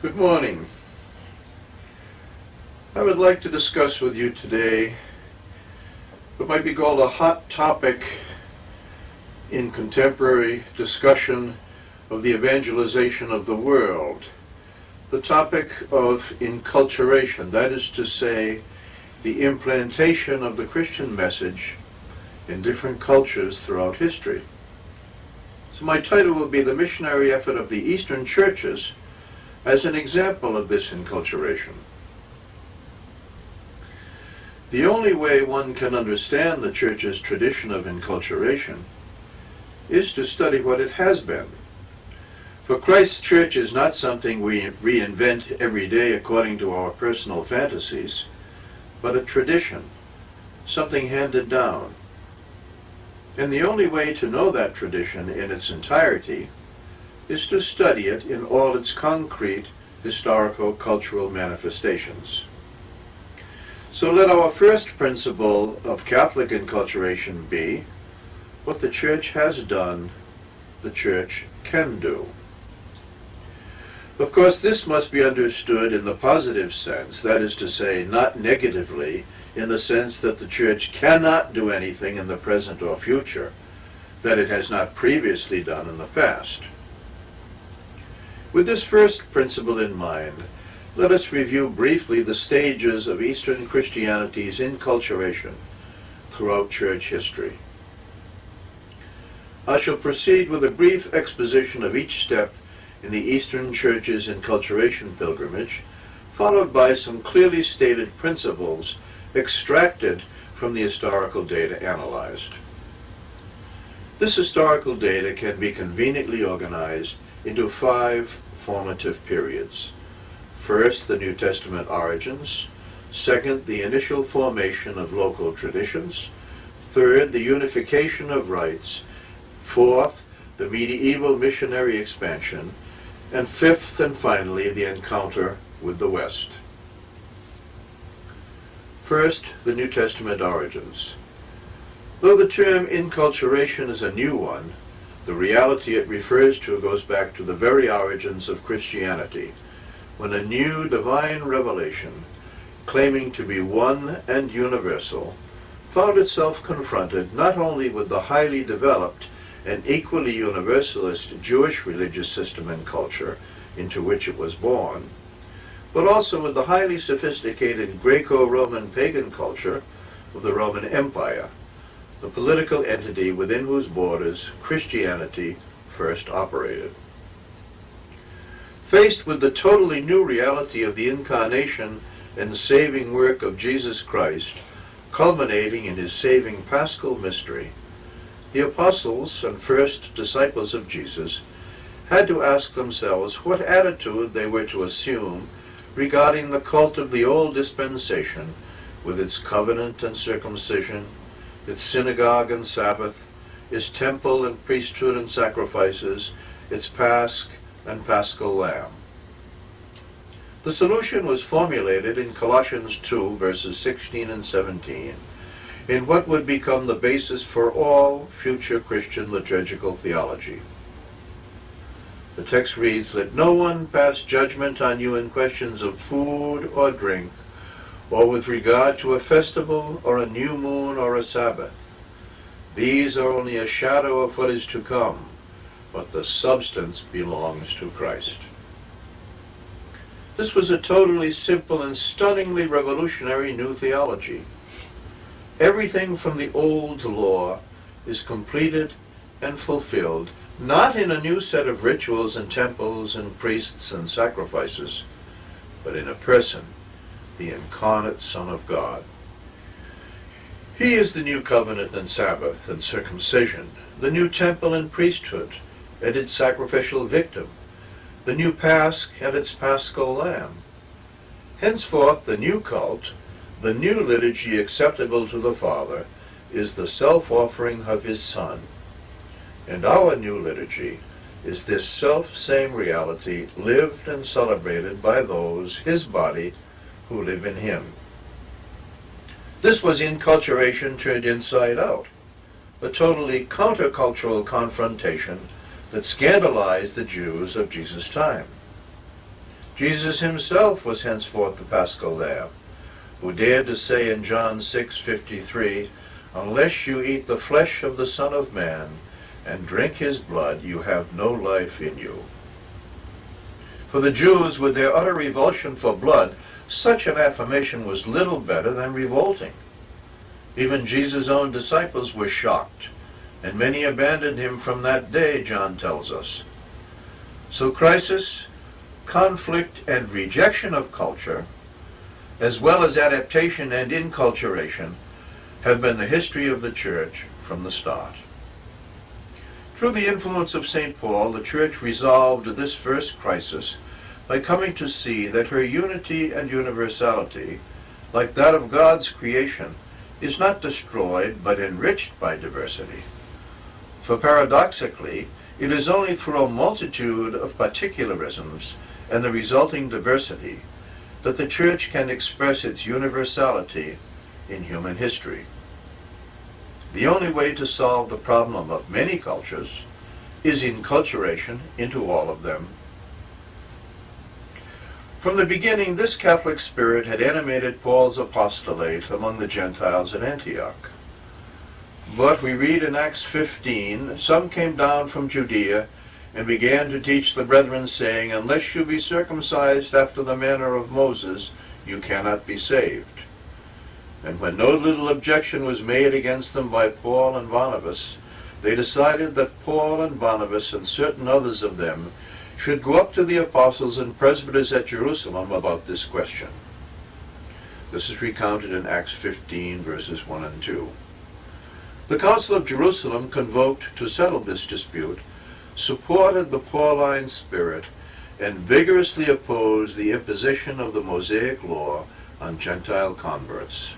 Good morning. I would like to discuss with you today what might be called a hot topic in contemporary discussion of the evangelization of the world. The topic of inculturation, that is to say, the implantation of the Christian message in different cultures throughout history. So my title will be The Missionary Effort of the Eastern Churches as an example of this inculturation. The only way one can understand the Church's tradition of inculturation is to study what it has been. For Christ's Church is not something we reinvent every day according to our personal fantasies, but a tradition, something handed down. And the only way to know that tradition in its entirety is to study it in all its concrete historical cultural manifestations. So let our first principle of Catholic inculturation be, what the Church has done, the Church can do. Of course, this must be understood in the positive sense, that is to say, not negatively, in the sense that the Church cannot do anything in the present or future that it has not previously done in the past. With this first principle in mind, let us review briefly the stages of Eastern Christianity's inculturation throughout Church history. I shall proceed with a brief exposition of each step in the Eastern Church's inculturation pilgrimage, followed by some clearly stated principles extracted from the historical data analyzed. This historical data can be conveniently organized into 5 formative periods. First, the New Testament origins. Second, the initial formation of local traditions. Third, the unification of rites. Fourth, the medieval missionary expansion. And fifth and finally, the encounter with the West. First, the New Testament origins. Though the term inculturation is a new one, the reality it refers to goes back to the very origins of Christianity, when a new divine revelation, claiming to be one and universal, found itself confronted not only with the highly developed and equally universalist Jewish religious system and culture into which it was born, but also with the highly sophisticated Greco-Roman pagan culture of the Roman Empire, the political entity within whose borders Christianity first operated. Faced with the totally new reality of the incarnation and saving work of Jesus Christ, culminating in his saving paschal mystery, the apostles and first disciples of Jesus had to ask themselves what attitude they were to assume regarding the cult of the old dispensation with its covenant and circumcision, its synagogue and Sabbath, its temple and priesthood and sacrifices, its Pasch and Paschal Lamb. The solution was formulated in Colossians 2, verses 16 and 17, in what would become the basis for all future Christian liturgical theology. The text reads, "Let no one pass judgment on you in questions of food or drink, or with regard to a festival or a new moon or a Sabbath. These are only a shadow of what is to come, but the substance belongs to Christ." This was a totally simple and stunningly revolutionary new theology. Everything from the old law is completed and fulfilled, not in a new set of rituals and temples and priests and sacrifices, but in a person, the incarnate Son of God. He is the new covenant and Sabbath and circumcision, the new temple and priesthood and its sacrificial victim, the new Pasch and its paschal lamb. Henceforth the new cult, the new liturgy acceptable to the Father, is the self-offering of his Son. And our new liturgy is this self-same reality lived and celebrated by those, his body, who live in him. This was inculturation turned inside out, a totally countercultural confrontation that scandalized the Jews of Jesus' time. Jesus himself was henceforth the Paschal Lamb, who dared to say in John 6:53, "Unless you eat the flesh of the Son of Man and drink his blood, you have no life in you." For the Jews, with their utter revulsion for blood, such an affirmation was little better than revolting. Even Jesus' own disciples were shocked, and many abandoned him from that day, John tells us. So crisis, conflict, and rejection of culture, as well as adaptation and inculturation, have been the history of the Church from the start. Through the influence of St. Paul, the Church resolved this first crisis by coming to see that her unity and universality, like that of God's creation, is not destroyed but enriched by diversity. For paradoxically, it is only through a multitude of particularisms and the resulting diversity that the Church can express its universality in human history. The only way to solve the problem of many cultures is inculturation into all of them. From the beginning, this Catholic spirit had animated Paul's apostolate among the Gentiles at Antioch. But we read in Acts 15, "Some came down from Judea and began to teach the brethren, saying, Unless you be circumcised after the manner of Moses, you cannot be saved. And when no little objection was made against them by Paul and Barnabas, they decided that Paul and Barnabas and certain others of them should go up to the apostles and presbyters at Jerusalem about this question." This is recounted in Acts 15, verses 1 and 2. The Council of Jerusalem, convoked to settle this dispute, supported the Pauline spirit and vigorously opposed the imposition of the Mosaic law on Gentile converts.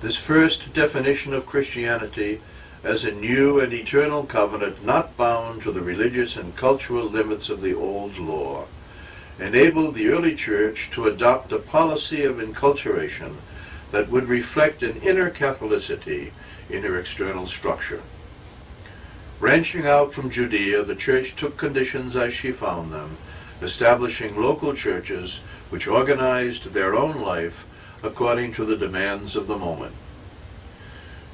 This first definition of Christianity as a new and eternal covenant not bound to the religious and cultural limits of the old law enabled the early Church to adopt a policy of enculturation that would reflect an inner Catholicity in her external structure. Branching out from Judea, the Church took conditions as she found them, establishing local churches which organized their own life according to the demands of the moment.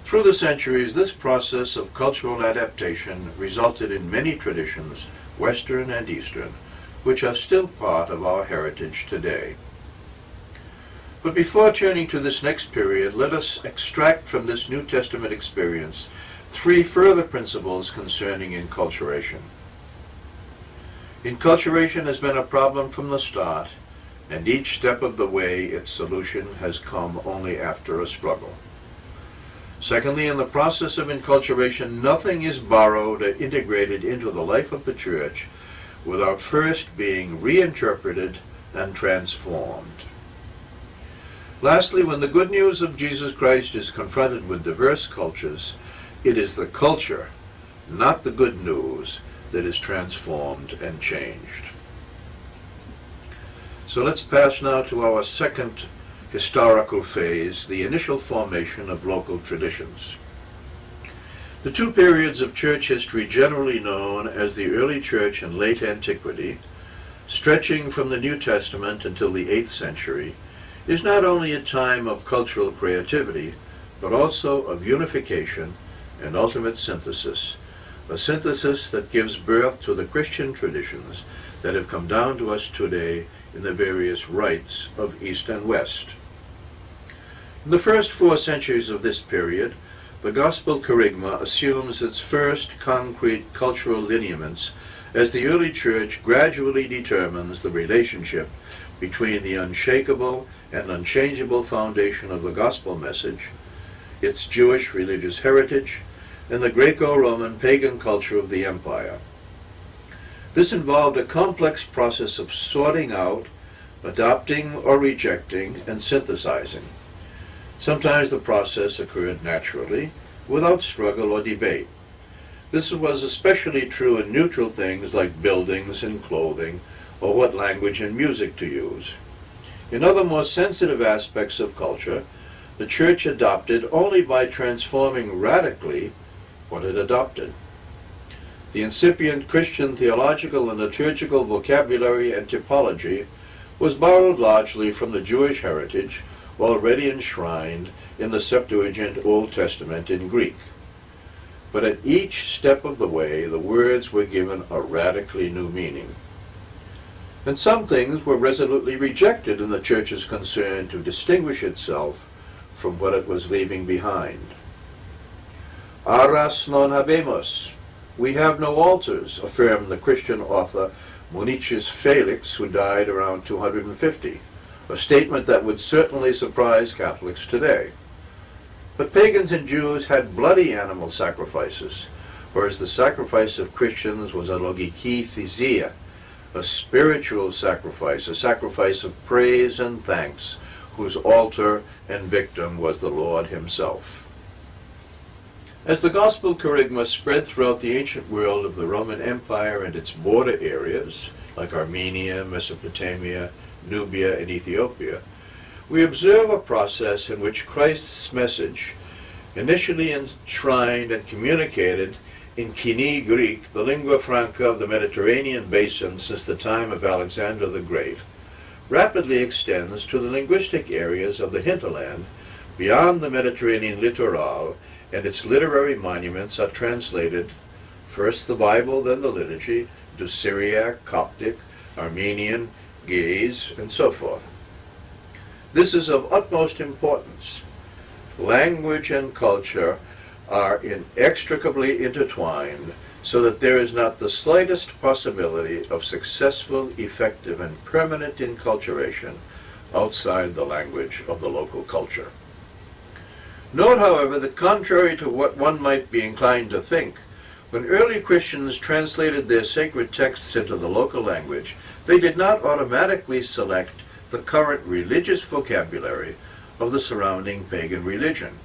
Through the centuries, this process of cultural adaptation resulted in many traditions, Western and Eastern, which are still part of our heritage today. But before turning to this next period, let us extract from this New Testament experience three further principles concerning enculturation. Enculturation has been a problem from the start, and each step of the way its solution has come only after a struggle. Secondly, in the process of enculturation, nothing is borrowed or integrated into the life of the Church without first being reinterpreted and transformed. Lastly, when the good news of Jesus Christ is confronted with diverse cultures, it is the culture, not the good news, that is transformed and changed. So let's pass now to our second historical phase, the initial formation of local traditions. The two periods of church history generally known as the early church and late antiquity, stretching from the New Testament until the 8th century, is not only a time of cultural creativity, but also of unification and ultimate synthesis, a synthesis that gives birth to the Christian traditions that have come down to us today in the various rites of East and West. In the first 4 centuries of this period, the gospel kerygma assumes its first concrete cultural lineaments as the early church gradually determines the relationship between the unshakable and unchangeable foundation of the gospel message, its Jewish religious heritage, and the Greco-Roman pagan culture of the empire. This involved a complex process of sorting out, adopting or rejecting, and synthesizing. Sometimes the process occurred naturally, without struggle or debate. This was especially true in neutral things like buildings and clothing, or what language and music to use. In other more sensitive aspects of culture, the Church adopted only by transforming radically what it adopted. The incipient Christian theological and liturgical vocabulary and typology was borrowed largely from the Jewish heritage already enshrined in the Septuagint Old Testament in Greek. But at each step of the way, the words were given a radically new meaning. And some things were resolutely rejected in the Church's concern to distinguish itself from what it was leaving behind. Aras non habemus, we have no altars, affirmed the Christian author Municius Felix, who died around 250, a statement that would certainly surprise Catholics today. But pagans and Jews had bloody animal sacrifices, whereas the sacrifice of Christians was a logiki thesia, a spiritual sacrifice, a sacrifice of praise and thanks, whose altar and victim was the Lord himself. As the gospel kerygma spread throughout the ancient world of the Roman Empire and its border areas, like Armenia, Mesopotamia, Nubia, and Ethiopia, we observe a process in which Christ's message, initially enshrined and communicated in Koine Greek, the lingua franca of the Mediterranean basin since the time of Alexander the Great, rapidly extends to the linguistic areas of the hinterland beyond the Mediterranean littoral, and its literary monuments are translated, first the Bible, then the liturgy, to Syriac, Coptic, Armenian, Ge'ez, and so forth. This is of utmost importance. Language and culture are inextricably intertwined, so that there is not the slightest possibility of successful, effective, and permanent enculturation outside the language of the local culture. Note, however, that contrary to what one might be inclined to think, when early Christians translated their sacred texts into the local language, they did not automatically select the current religious vocabulary of the surrounding pagan religion.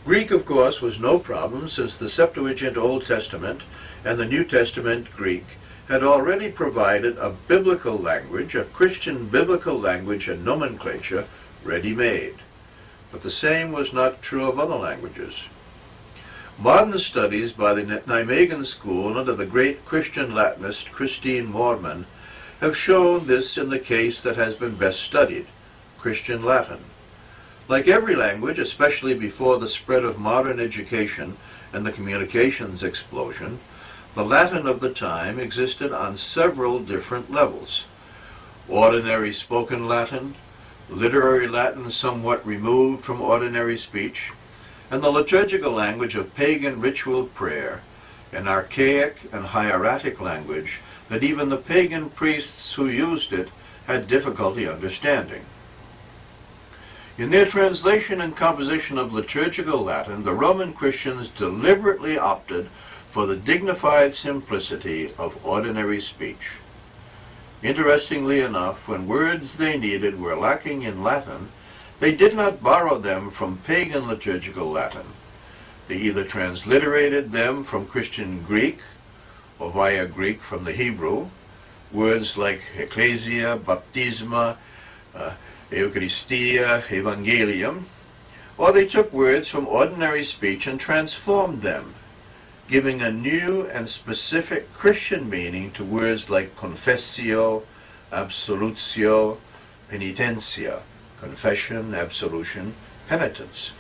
Greek, of course, was no problem, since the Septuagint Old Testament and the New Testament Greek had already provided a biblical language, a Christian biblical language and nomenclature, ready-made. But the same was not true of other languages. Modern studies by the Nijmegen School under the great Christian Latinist Christine Moorman have shown this in the case that has been best studied, Christian Latin. Like every language, especially before the spread of modern education and the communications explosion, the Latin of the time existed on several different levels. Ordinary spoken Latin, literary Latin somewhat removed from ordinary speech, and the liturgical language of pagan ritual prayer, an archaic and hieratic language that even the pagan priests who used it had difficulty understanding. In their translation and composition of liturgical Latin, the Roman Christians deliberately opted for the dignified simplicity of ordinary speech. Interestingly enough, when words they needed were lacking in Latin, they did not borrow them from pagan liturgical Latin. They either transliterated them from Christian Greek, or via Greek from the Hebrew, words like ecclesia, baptisma, Eucharistia, Evangelium, or they took words from ordinary speech and transformed them, giving a new and specific Christian meaning to words like confessio, absolutio, penitentia, confession, absolution, penitence.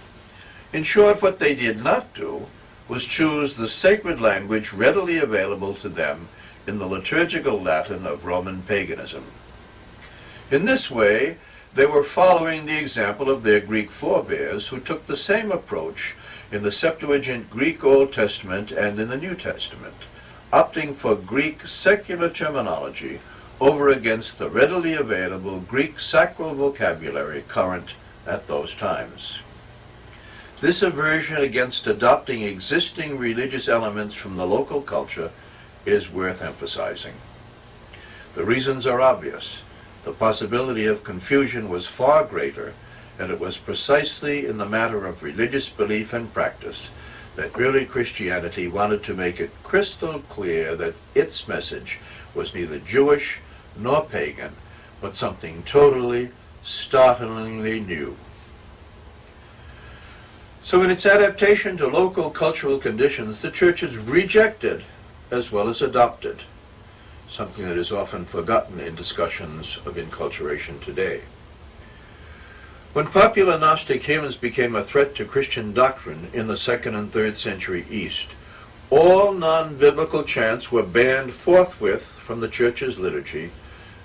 In short, what they did not do was choose the sacred language readily available to them in the liturgical Latin of Roman paganism. In this way, they were following the example of their Greek forebears, who took the same approach in the Septuagint Greek Old Testament and in the New Testament, opting for Greek secular terminology over against the readily available Greek sacral vocabulary current at those times. This aversion against adopting existing religious elements from the local culture is worth emphasizing. The reasons are obvious. The possibility of confusion was far greater, and it was precisely in the matter of religious belief and practice that early Christianity wanted to make it crystal clear that its message was neither Jewish nor pagan, but something totally, startlingly new. So in its adaptation to local cultural conditions, the churches rejected as well as adopted, something that is often forgotten in discussions of inculturation today. When popular Gnostic hymns became a threat to Christian doctrine in the 2nd and 3rd century East, all non-biblical chants were banned forthwith from the Church's liturgy,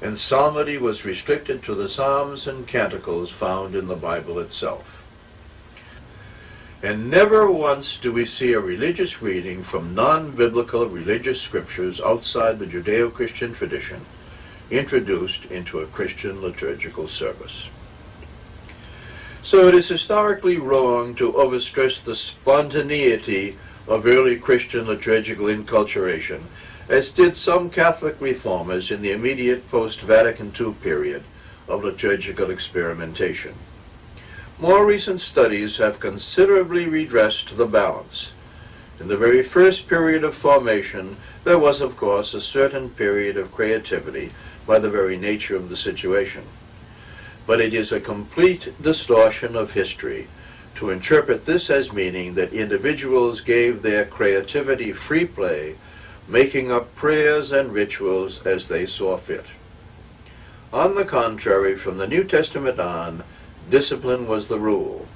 and psalmody was restricted to the psalms and canticles found in the Bible itself. And never once do we see a religious reading from non-biblical religious scriptures outside the Judeo-Christian tradition introduced into a Christian liturgical service. So it is historically wrong to overstress the spontaneity of early Christian liturgical inculturation, as did some Catholic reformers in the immediate post-Vatican II period of liturgical experimentation. More recent studies have considerably redressed the balance. In the very first period of formation, there was, of course, a certain period of creativity by the very nature of the situation. But it is a complete distortion of history to interpret this as meaning that individuals gave their creativity free play, making up prayers and rituals as they saw fit. On the contrary, from the New Testament on, discipline was the rule.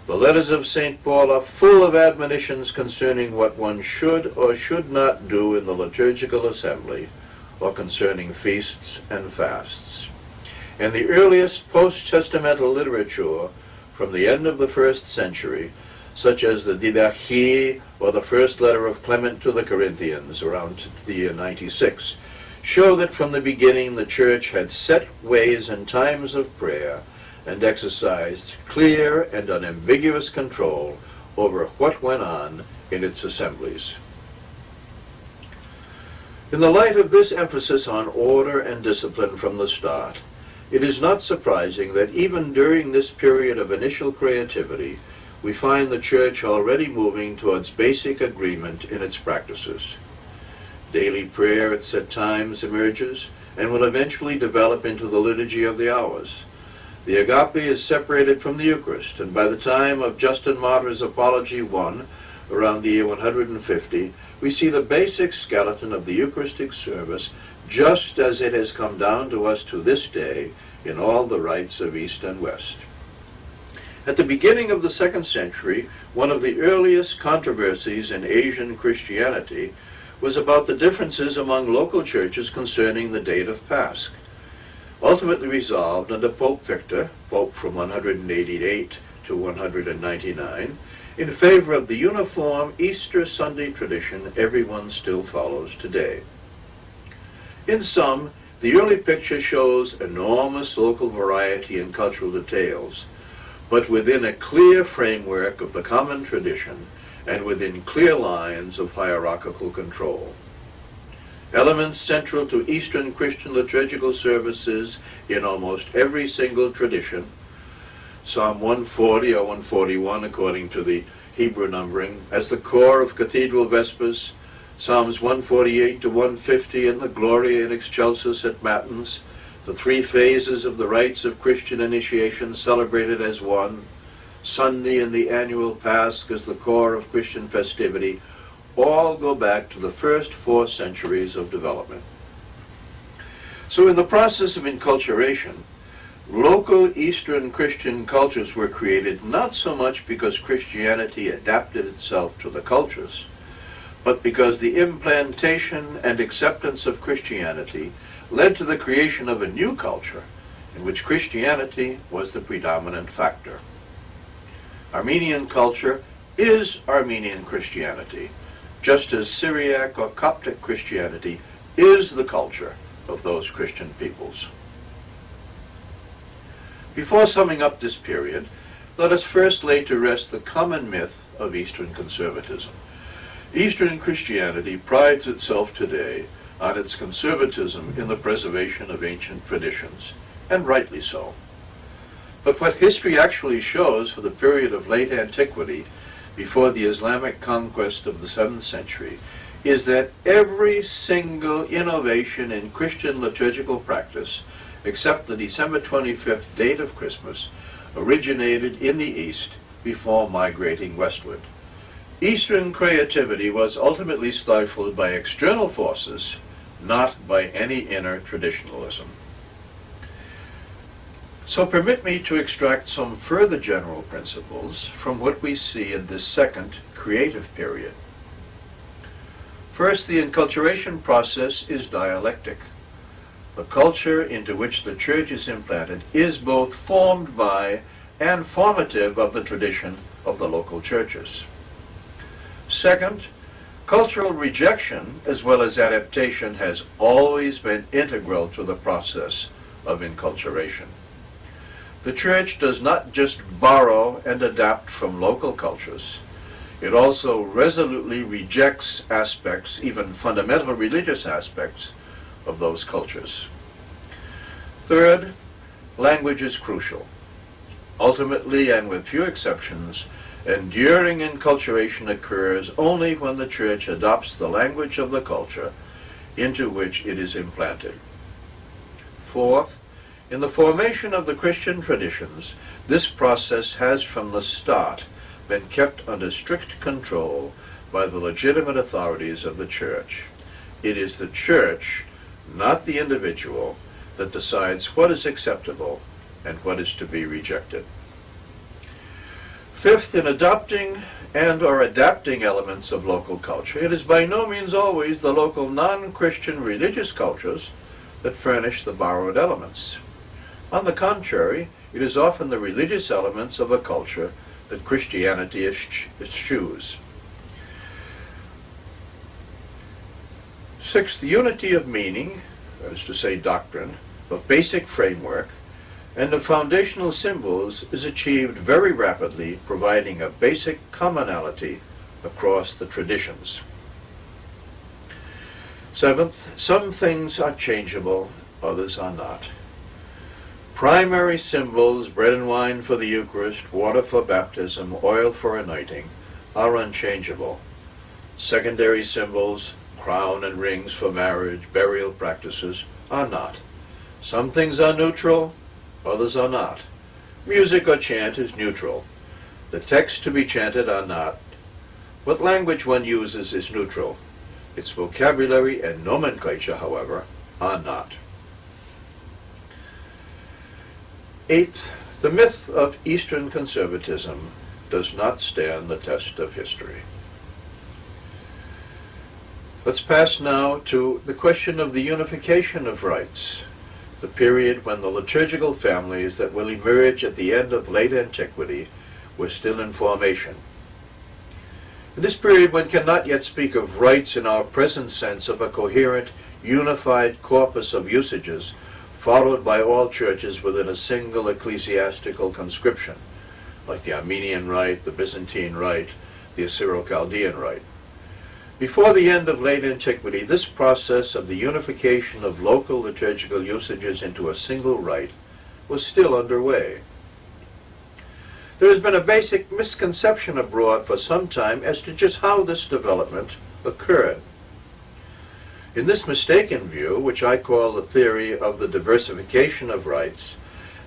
The letters of St. Paul are full of admonitions concerning what one should or should not do in the liturgical assembly, or concerning feasts and fasts. And the earliest post-testamental literature from the end of the 1st century, such as the Didache or the first letter of Clement to the Corinthians around the year 96, show that from the beginning the Church had set ways and times of prayer and exercised clear and unambiguous control over what went on in its assemblies. In the light of this emphasis on order and discipline from the start, it is not surprising that even during this period of initial creativity, we find the Church already moving towards basic agreement in its practices. Daily prayer at set times emerges and will eventually develop into the Liturgy of the Hours. The Agape is separated from the Eucharist, and by the time of Justin Martyr's Apology I, around the year 150, we see the basic skeleton of the Eucharistic service just as it has come down to us to this day in all the rites of East and West. At the beginning of the 2nd century, one of the earliest controversies in Asian Christianity was about the differences among local churches concerning the date of Pasch, ultimately resolved under Pope Victor, Pope from 188 to 199, in favor of the uniform Easter Sunday tradition everyone still follows today. In sum, the early picture shows enormous local variety in cultural details, but within a clear framework of the common tradition and within clear lines of hierarchical control. Elements central to Eastern Christian liturgical services in almost every single tradition, Psalm 140 or 141 according to the Hebrew numbering, as the core of cathedral vespers, Psalms 148 to 150 in the Gloria in Excelsis at Matins, the three phases of the rites of Christian initiation celebrated as one, Sunday in the annual Pasch as the core of Christian festivity, all go back to the first 4 centuries of development. So in the process of inculturation, local Eastern Christian cultures were created not so much because Christianity adapted itself to the cultures, but because the implantation and acceptance of Christianity led to the creation of a new culture in which Christianity was the predominant factor. Armenian culture is Armenian Christianity, just as Syriac or Coptic Christianity is the culture of those Christian peoples. Before summing up this period, let us first lay to rest the common myth of Eastern conservatism. Eastern Christianity prides itself today on its conservatism in the preservation of ancient traditions, and rightly so. But what history actually shows for the period of late antiquity, before the Islamic conquest of the 7th century, is that every single innovation in Christian liturgical practice, except the December 25th date of Christmas, originated in the East before migrating westward. Eastern creativity was ultimately stifled by external forces, not by any inner traditionalism. So permit me to extract some further general principles from what we see in this second creative period. First, the enculturation process is dialectic. The culture into which the church is implanted is both formed by and formative of the tradition of the local churches. Second, cultural rejection as well as adaptation has always been integral to the process of enculturation. The church does not just borrow and adapt from local cultures. It also resolutely rejects aspects, even fundamental religious aspects, of those cultures. Third, language is crucial. Ultimately, and with few exceptions, enduring enculturation occurs only when the church adopts the language of the culture into which it is implanted. Fourth, in the formation of the Christian traditions, this process has from the start been kept under strict control by the legitimate authorities of the church. It is the church, not the individual, that decides what is acceptable and what is to be rejected. Fifth, in adopting and or adapting elements of local culture, it is by no means always the local non-Christian religious cultures that furnish the borrowed elements. On the contrary, it is often the religious elements of a culture that Christianity eschews. Sixth, unity of meaning, that is to say doctrine, of basic framework, and of foundational symbols is achieved very rapidly, providing a basic commonality across the traditions. Seventh, some things are changeable, others are not. Primary symbols, bread and wine for the Eucharist, water for baptism, oil for anointing, are unchangeable. Secondary symbols, crown and rings for marriage, burial practices, are not. Some things are neutral, others are not. Music or chant is neutral. The texts to be chanted are not. What language one uses is neutral. Its vocabulary and nomenclature, however, are not. Eighth, the myth of Eastern conservatism does not stand the test of history. Let's pass now to the question of the unification of rites, the period when the liturgical families that will emerge at the end of late antiquity were still in formation. In this period, one cannot yet speak of rites in our present sense of a coherent, unified corpus of usages followed by all churches within a single ecclesiastical conscription, like the Armenian Rite, the Byzantine Rite, the Assyro-Chaldean Rite. Before the end of late antiquity, this process of the unification of local liturgical usages into a single rite was still underway. There has been a basic misconception abroad for some time as to just how this development occurred. In this mistaken view, which I call the theory of the diversification of rites,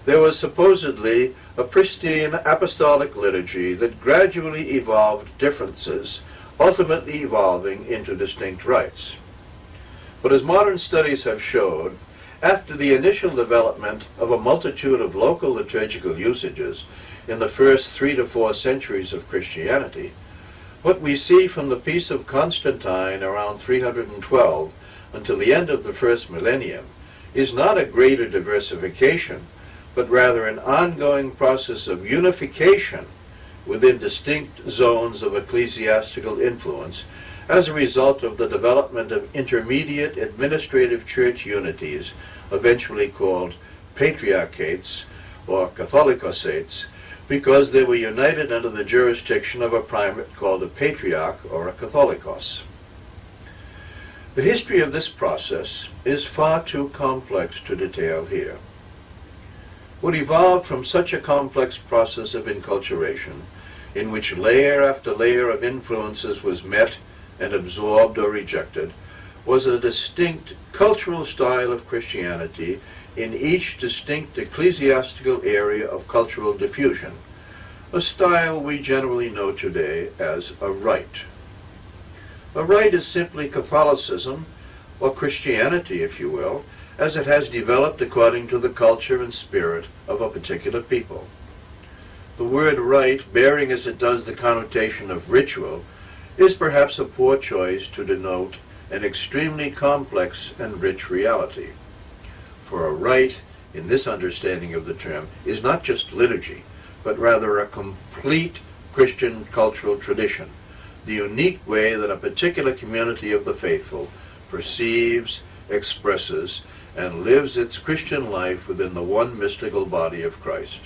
there was supposedly a pristine apostolic liturgy that gradually evolved differences, ultimately evolving into distinct rites. But as modern studies have showed, after the initial development of a multitude of local liturgical usages in the first 3 to 4 centuries of Christianity, what we see from the Peace of Constantine around 312 until the end of the first millennium is not a greater diversification, but rather an ongoing process of unification within distinct zones of ecclesiastical influence as a result of the development of intermediate administrative church unities, eventually called patriarchates or Catholicosates, because they were united under the jurisdiction of a primate called a patriarch or a Catholicos. The history of this process is far too complex to detail here. What evolved from such a complex process of enculturation, in which layer after layer of influences was met and absorbed or rejected, was a distinct cultural style of Christianity in each distinct ecclesiastical area of cultural diffusion, a style we generally know today as a rite. A rite is simply Catholicism, or Christianity, if you will, as it has developed according to the culture and spirit of a particular people. The word rite, bearing as it does the connotation of ritual, is perhaps a poor choice to denote an extremely complex and rich reality. For a rite, in this understanding of the term, is not just liturgy, but rather a complete Christian cultural tradition, the unique way that a particular community of the faithful perceives, expresses, and lives its Christian life within the one mystical body of Christ.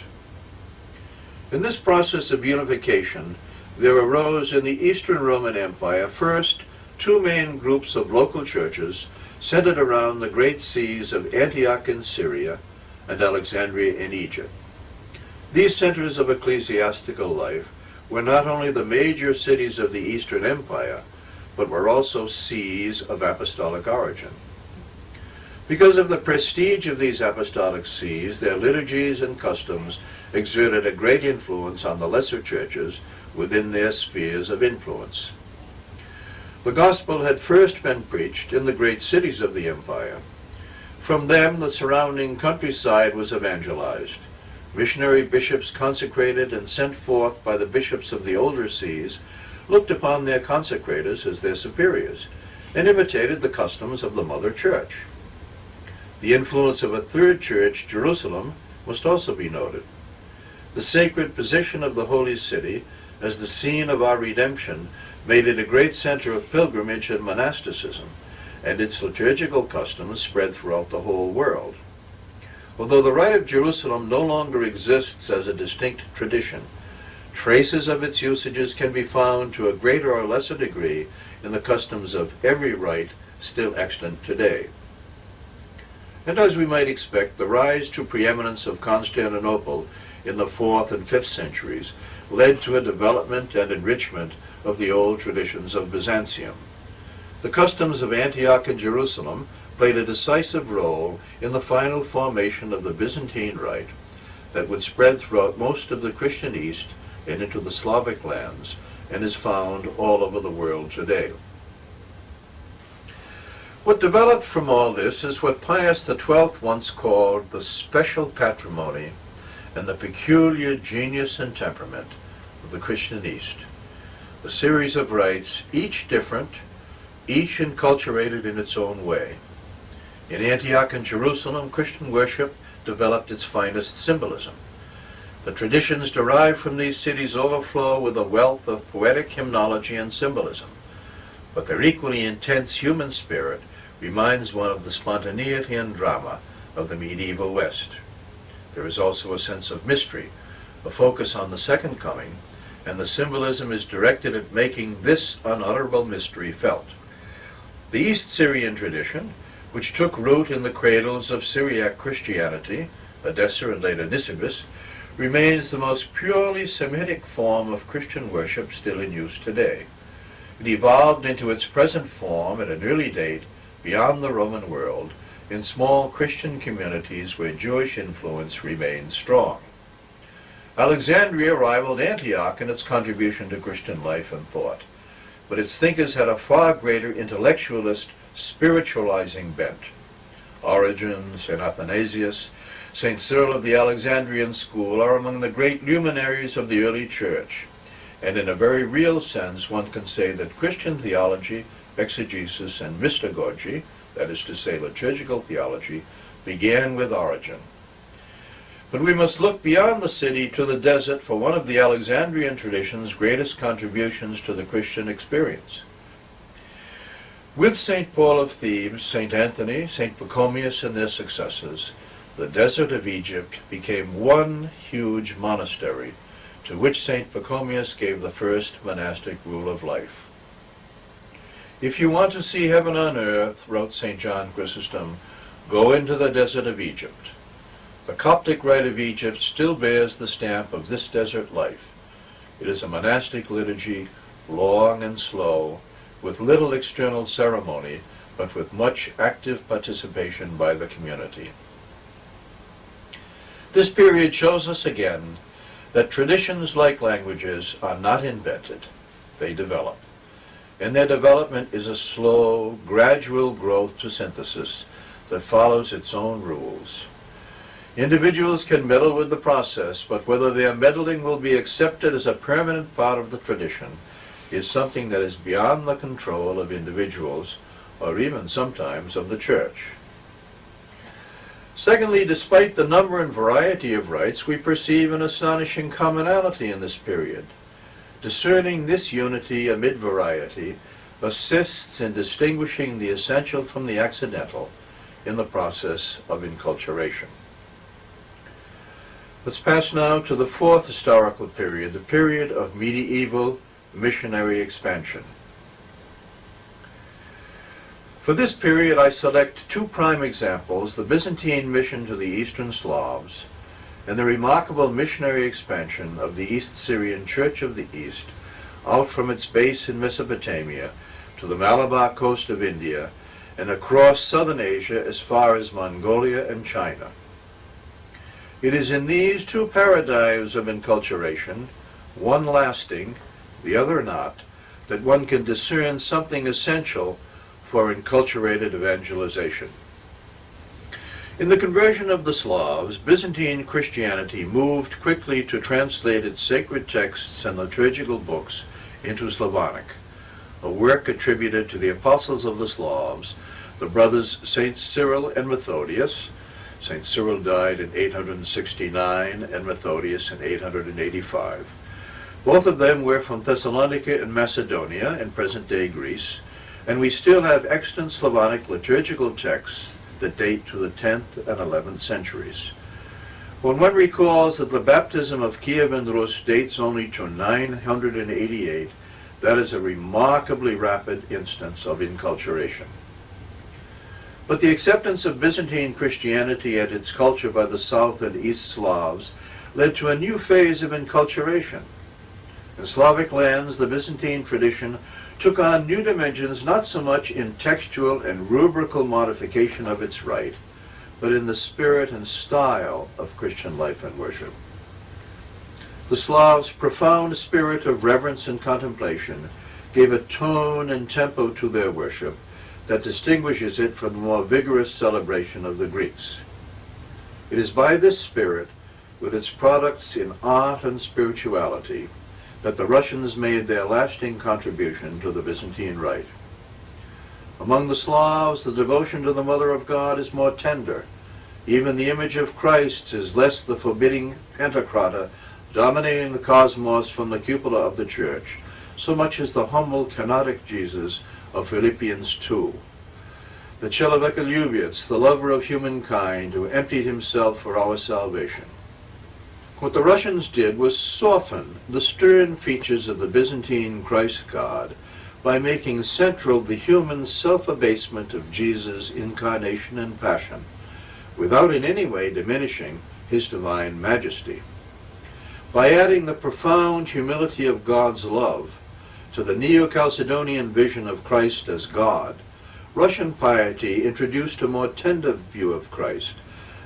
In this process of unification, there arose in the Eastern Roman Empire first two main groups of local churches centered around the great sees of Antioch in Syria and Alexandria in Egypt. These centers of ecclesiastical life were not only the major cities of the Eastern Empire, but were also sees of apostolic origin. Because of the prestige of these apostolic sees, their liturgies and customs exerted a great influence on the lesser churches within their spheres of influence. The gospel had first been preached in the great cities of the empire. From them, the surrounding countryside was evangelized. Missionary bishops consecrated and sent forth by the bishops of the older sees looked upon their consecrators as their superiors and imitated the customs of the mother church. The influence of a third church, Jerusalem, must also be noted. The sacred position of the holy city as the scene of our redemption made it a great center of pilgrimage and monasticism, and its liturgical customs spread throughout the whole world. Although the rite of Jerusalem no longer exists as a distinct tradition, traces of its usages can be found to a greater or lesser degree in the customs of every rite still extant today. And as we might expect, the rise to preeminence of Constantinople in the 4th and 5th centuries led to a development and enrichment of the old traditions of Byzantium. The customs of Antioch and Jerusalem played a decisive role in the final formation of the Byzantine rite that would spread throughout most of the Christian East and into the Slavic lands, and is found all over the world today. What developed from all this is what Pius XII once called the special patrimony and the peculiar genius and temperament of the Christian East. A series of rites, each different, each enculturated in its own way. In Antioch and Jerusalem, Christian worship developed its finest symbolism. The traditions derived from these cities overflow with a wealth of poetic hymnology and symbolism, but their equally intense human spirit reminds one of the spontaneity and drama of the medieval West. There is also a sense of mystery, a focus on the second coming, and the symbolism is directed at making this unutterable mystery felt. The East Syrian tradition, which took root in the cradles of Syriac Christianity, Edessa and later Nisibis, remains the most purely Semitic form of Christian worship still in use today. It evolved into its present form at an early date beyond the Roman world in small Christian communities where Jewish influence remained strong. Alexandria rivaled Antioch in its contribution to Christian life and thought, but its thinkers had a far greater intellectualist, spiritualizing bent. Origen, St. Athanasius, St. Cyril of the Alexandrian school are among the great luminaries of the early church, and in a very real sense one can say that Christian theology, exegesis, and mystagogy, that is to say liturgical theology, began with Origen. But we must look beyond the city to the desert for one of the Alexandrian tradition's greatest contributions to the Christian experience. With St. Paul of Thebes, St. Anthony, St. Pachomius, and their successors, the desert of Egypt became one huge monastery to which St. Pachomius gave the first monastic rule of life. If you want to see heaven on earth, wrote St. John Chrysostom, go into the desert of Egypt. The Coptic rite of Egypt still bears the stamp of this desert life. It is a monastic liturgy, long and slow, with little external ceremony, but with much active participation by the community. This period shows us again that traditions, like languages, are not invented, they develop. And their development is a slow, gradual growth to synthesis that follows its own rules. Individuals can meddle with the process, but whether their meddling will be accepted as a permanent part of the tradition is something that is beyond the control of individuals, or even sometimes of the Church. Secondly, despite the number and variety of rites, we perceive an astonishing commonality in this period. Discerning this unity amid variety assists in distinguishing the essential from the accidental in the process of inculturation. Let's pass now to the fourth historical period, the period of medieval missionary expansion. For this period, I select two prime examples, the Byzantine mission to the Eastern Slavs and the remarkable missionary expansion of the East Syrian Church of the East out from its base in Mesopotamia to the Malabar coast of India and across southern Asia as far as Mongolia and China. It is in these two paradigms of inculturation, one lasting, the other not, that one can discern something essential for enculturated evangelization. In the conversion of the Slavs, Byzantine Christianity moved quickly to translate its sacred texts and liturgical books into Slavonic, a work attributed to the apostles of the Slavs, the brothers Saints Cyril and Methodius. Saint Cyril died in 869 and Methodius in 885. Both of them were from Thessalonica in Macedonia in present-day Greece, and we still have extant Slavonic liturgical texts that date to the 10th and 11th centuries. When one recalls that the baptism of Kiev and Rus dates only to 988, that is a remarkably rapid instance of inculturation. But the acceptance of Byzantine Christianity and its culture by the South and East Slavs led to a new phase of inculturation. In Slavic lands, the Byzantine tradition took on new dimensions not so much in textual and rubrical modification of its rite, but in the spirit and style of Christian life and worship. The Slavs' profound spirit of reverence and contemplation gave a tone and tempo to their worship that distinguishes it from the more vigorous celebration of the Greeks. It is by this spirit, with its products in art and spirituality, that the Russians made their lasting contribution to the Byzantine rite. Among the Slavs, the devotion to the Mother of God is more tender. Even the image of Christ is less the forbidding Pantocrata dominating the cosmos from the cupola of the church, so much as the humble kenotic Jesus of Philippians 2. The Человеколюбец, the lover of humankind, who emptied himself for our salvation. What the Russians did was soften the stern features of the Byzantine Christ God by making central the human self-abasement of Jesus' incarnation and passion, without in any way diminishing his divine majesty. By adding the profound humility of God's love to the Neo-Chalcedonian vision of Christ as God, Russian piety introduced a more tender view of Christ,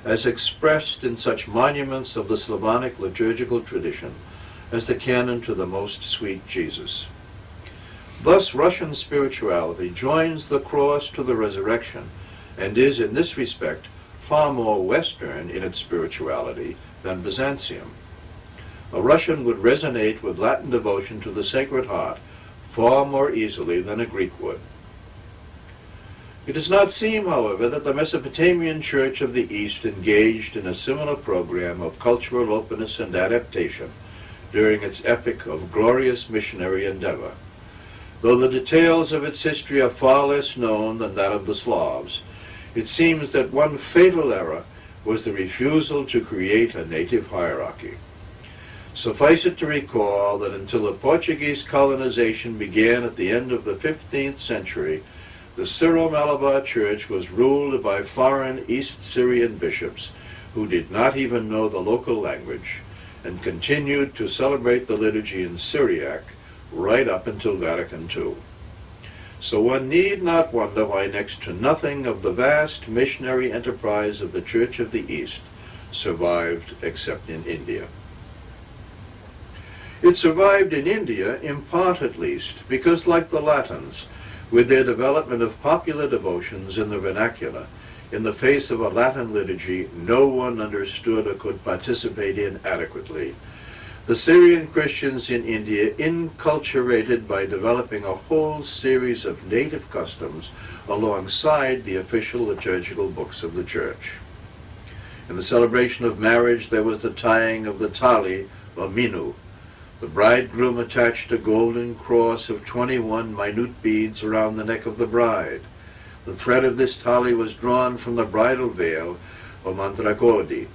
as expressed in such monuments of the Slavonic liturgical tradition as the canon to the Most Sweet Jesus. Thus, Russian spirituality joins the cross to the resurrection and is, in this respect, far more Western in its spirituality than Byzantium. A Russian would resonate with Latin devotion to the Sacred Heart far more easily than a Greek would. It does not seem, however, that the Mesopotamian Church of the East engaged in a similar program of cultural openness and adaptation during its epoch of glorious missionary endeavor. Though the details of its history are far less known than that of the Slavs, it seems that one fatal error was the refusal to create a native hierarchy. Suffice it to recall that until the Portuguese colonization began at the end of the 15th century, the Syro-Malabar Church was ruled by foreign East Syrian bishops who did not even know the local language and continued to celebrate the liturgy in Syriac right up until Vatican II. So one need not wonder why next to nothing of the vast missionary enterprise of the Church of the East survived except in India. It survived in India, in part at least, because like the Latins, with their development of popular devotions in the vernacular, in the face of a Latin liturgy no one understood or could participate in adequately, the Syrian Christians in India inculturated by developing a whole series of native customs alongside the official liturgical books of the Church. In the celebration of marriage there was the tying of the tali, or minu. The bridegroom attached a golden cross of 21 minute beads around the neck of the bride. The thread of this tali was drawn from the bridal veil, or mandragodi.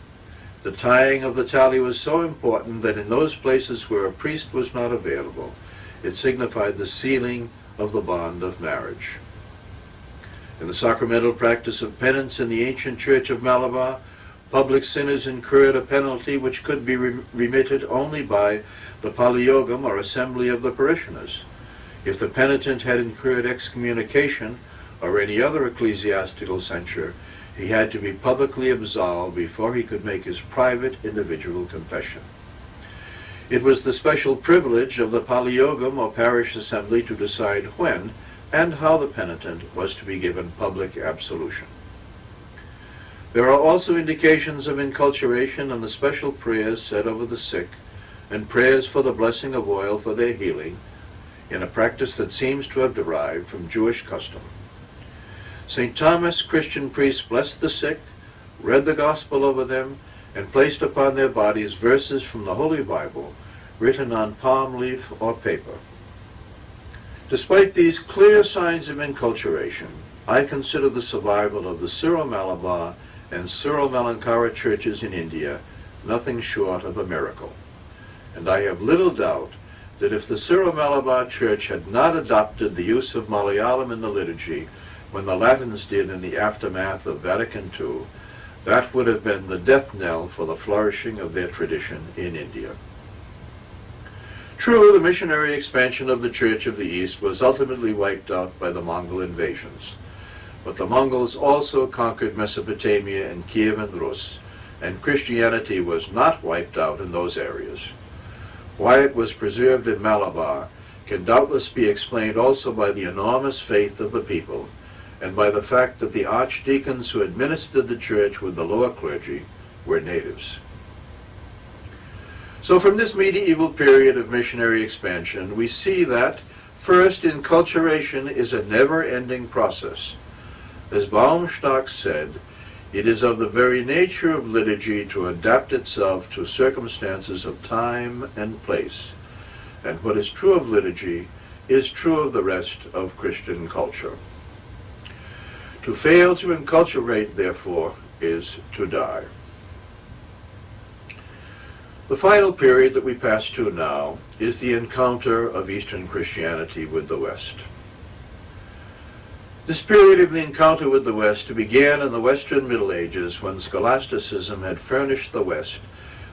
The tying of the tali was so important that in those places where a priest was not available, it signified the sealing of the bond of marriage. In the sacramental practice of penance in the ancient Church of Malabar, public sinners incurred a penalty which could be remitted only by the paliyogam, or assembly of the parishioners. If the penitent had incurred excommunication or any other ecclesiastical censure, he had to be publicly absolved before he could make his private individual confession. It was the special privilege of the paliyogam, or parish assembly, to decide when and how the penitent was to be given public absolution. There are also indications of inculturation in the special prayers said over the sick and prayers for the blessing of oil for their healing, in a practice that seems to have derived from Jewish custom. St. Thomas, Christian priest, blessed the sick, read the gospel over them, and placed upon their bodies verses from the Holy Bible, written on palm leaf or paper. Despite these clear signs of inculturation, I consider the survival of the Syro-Malabar and Syro-Malankara churches in India nothing short of a miracle. And I have little doubt that if the Syro-Malabar Church had not adopted the use of Malayalam in the liturgy when the Latins did in the aftermath of Vatican II, that would have been the death knell for the flourishing of their tradition in India. True, the missionary expansion of the Church of the East was ultimately wiped out by the Mongol invasions, but the Mongols also conquered Mesopotamia and Kiev and Rus, and Christianity was not wiped out in those areas. Why it was preserved in Malabar can doubtless be explained also by the enormous faith of the people, and by the fact that the archdeacons who administered the church with the lower clergy were natives. So from this medieval period of missionary expansion, we see that, first, inculturation is a never-ending process. As Baumstock said, it is of the very nature of liturgy to adapt itself to circumstances of time and place, and what is true of liturgy is true of the rest of Christian culture. To fail to inculturate, therefore, is to die. The final period that we pass to now is the encounter of Eastern Christianity with the West. This period of the encounter with the West began in the Western Middle Ages, when scholasticism had furnished the West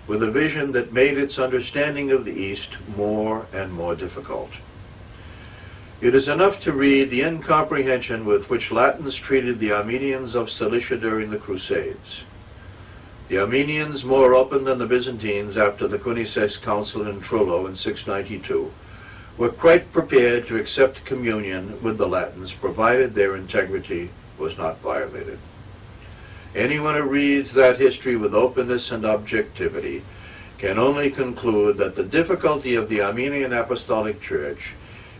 with a vision that made its understanding of the East more and more difficult. It is enough to read the incomprehension with which Latins treated the Armenians of Cilicia during the Crusades. The Armenians, more open than the Byzantines after the Cunisese Council in Trullo in 692, were quite prepared to accept communion with the Latins, provided their integrity was not violated. Anyone who reads that history with openness and objectivity can only conclude that the difficulty of the Armenian Apostolic Church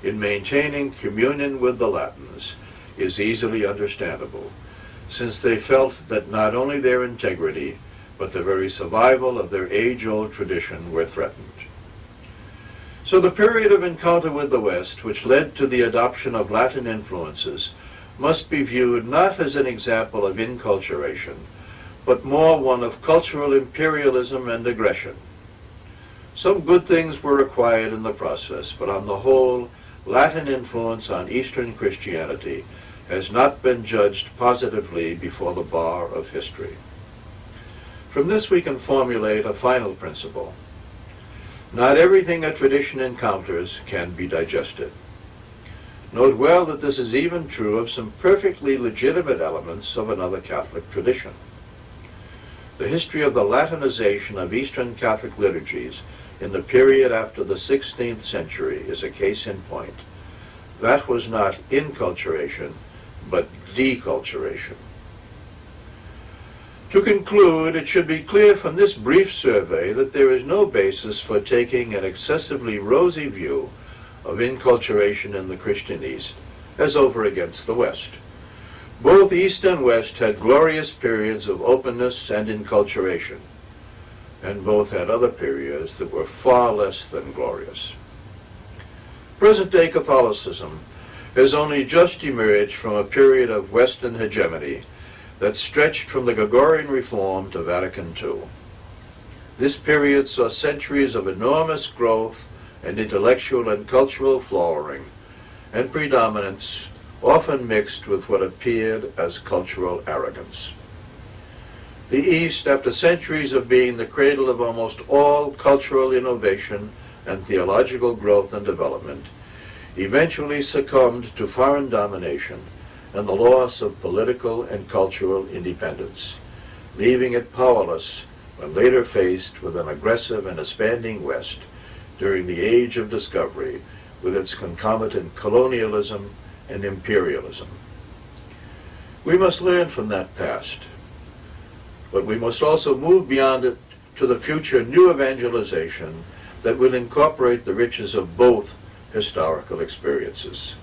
in maintaining communion with the Latins is easily understandable, since they felt that not only their integrity, but the very survival of their age-old tradition were threatened. So the period of encounter with the West, which led to the adoption of Latin influences, must be viewed not as an example of inculturation, but more one of cultural imperialism and aggression. Some good things were acquired in the process, but on the whole, Latin influence on Eastern Christianity has not been judged positively before the bar of history. From this we can formulate a final principle. Not everything a tradition encounters can be digested. Note well that this is even true of some perfectly legitimate elements of another Catholic tradition. The history of the Latinization of Eastern Catholic liturgies in the period after the 16th century is a case in point. That was not inculturation, but deculturation. To conclude, it should be clear from this brief survey that there is no basis for taking an excessively rosy view of inculturation in the Christian East as over against the West. Both East and West had glorious periods of openness and inculturation, and both had other periods that were far less than glorious. Present-day Catholicism has only just emerged from a period of Western hegemony that stretched from the Gregorian Reform to Vatican II. This period saw centuries of enormous growth and intellectual and cultural flowering and predominance, often mixed with what appeared as cultural arrogance. The East, after centuries of being the cradle of almost all cultural innovation and theological growth and development, eventually succumbed to foreign domination and the loss of political and cultural independence, leaving it powerless when later faced with an aggressive and expanding West during the Age of Discovery with its concomitant colonialism and imperialism. We must learn from that past, but we must also move beyond it to the future new evangelization that will incorporate the riches of both historical experiences.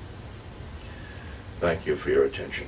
Thank you for your attention.